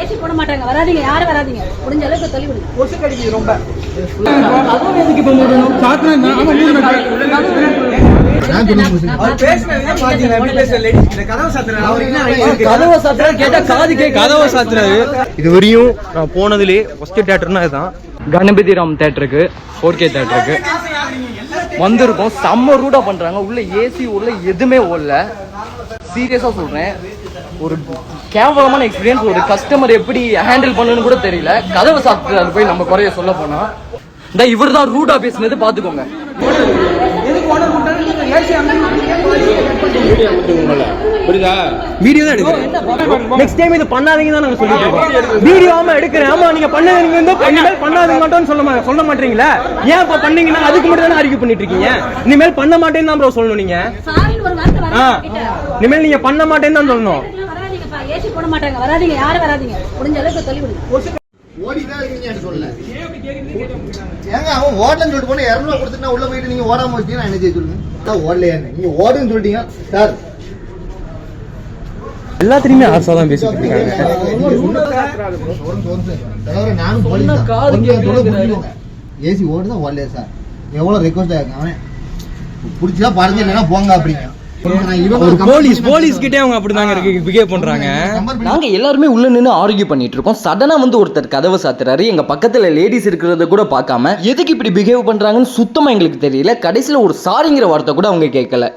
AC போட மாட்டாங்க. வராதீங்க, யாரும் வராதீங்க. முடிஞ்ச அளவுக்கு தள்ளி விடுங்க. கொசு கடிக்குது ரொம்ப. அதுவும் எதுக்கு இப்ப மூடணும்? சாத்தினா ஆமா மூடணும். அவர் பேசுற விதம் பாத்தீங்க, எப்படி பேசுற லேடிஸ் கிட்ட கதவை சாத்துறாரு. அவர் என்ன ரைட் இருக்கு? கதவை சாத்துறாரு கேட்டா காது கேட்க. கதவை சாத்துறாரு. இது வரையும் நான் போனதுலேயே ஃபர்ஸ்ட் தேட்டர்னா இதுதான். கணபதி ராம் தேட்டருக்கு 4K தேட்டருக்கு வந்திருக்கோம். செம்ம ரூடா பண்றாங்க. உள்ள ஏசி உள்ள எதுவுமே ஓடல. சீரியஸா சொல்றேன், ஒரு கேவலமான எக்ஸ்பீரியன்ஸ். ஒரு கஸ்டமர் எப்படி ஹேண்டில் பண்ணணும்னு கூட தெரியல. கதவை சாப்பிட்டு போய் நம்ம குறைய சொல்ல போனா இந்த இவர் தான் ரூடா பேசினது பாத்துக்கோங்க. எதுக்கு ஓனர் பண்றாரு? ஏசி புரியுதா? வீடியோ தான் எடுக்கிறேன். நெக்ஸ்ட் டைம் இது பண்ணாதீங்க தான் நாங்க சொல்லிட்டு இருக்கோம். வீடியோமா எடுக்கிறேன். ஆமா நீங்க பண்ணாதீங்க வந்து இனிமேல் பண்ணாதீங்க மாட்டோம்னு சொல்ல மாட்டீங்களா? ஏன் இப்ப பண்ணீங்கன்னா அதுக்கு மட்டும் தானே ஆர்கியூ பண்ணிட்டு இருக்கீங்க. இனிமேல் பண்ண மாட்டேன்னு தான் ப்ரோ சொல்லணும். நீங்க சாரின்னு ஒரு வார்த்தை வராதீங்க. இனிமேல் நீங்க பண்ண மாட்டேன்னு தான் சொல்லணும். வராதீங்கப்பா, ஏசி போட மாட்டாங்க. வராதீங்க, யாரும் வராதீங்க. முடிஞ்ச அளவுக்கு தள்ளி விடுங்க. ஓடிதான் இருக்கீங்கன்னு சொல்லல. ஏங்க அவன் ஓடலன்னு சொல்லிட்டு போனா 200 கொடுத்துட்டு உள்ள போயிட்டு நீங்க ஓடாம வச்சீங்கன்னா என்ன செய்ய சொல்லுங்க? ஓடலையா? நீங்க ஓடுன்னு சொல்லிட்டீங்க சார். எல்லாத்துலயுமே ஆசா தான் பேசிட்டு இருக்காங்க. நானும் ஏசி ஓடுதான் ஓடலையா சார்? எவ்வளவு ரெக்வஸ்ட் ஆயிருக்கு. அவன் புடிச்சா பறந்து இல்லைன்னா போங்க அப்படிங்க. போலீஸ் கிட்டே அவங்க அப்படிதாங்க பிஹேவ் பண்றாங்க. நாங்க எல்லாருமே உள்ள நின்று ஆர்கியூ பண்ணிட்டு இருக்கோம். சடனா வந்து ஒருத்தர் கதவை சாத்துறாரு. எங்க பக்கத்துல லேடிஸ் இருக்கிறத கூட பார்க்காம எதுக்கு இப்படி பிஹேவ் பண்றாங்கன்னு சுத்தமா எங்களுக்கு தெரியல. கடைசியில ஒரு சாரிங்கிற வார்த்தை கூட அவங்க கேட்கல.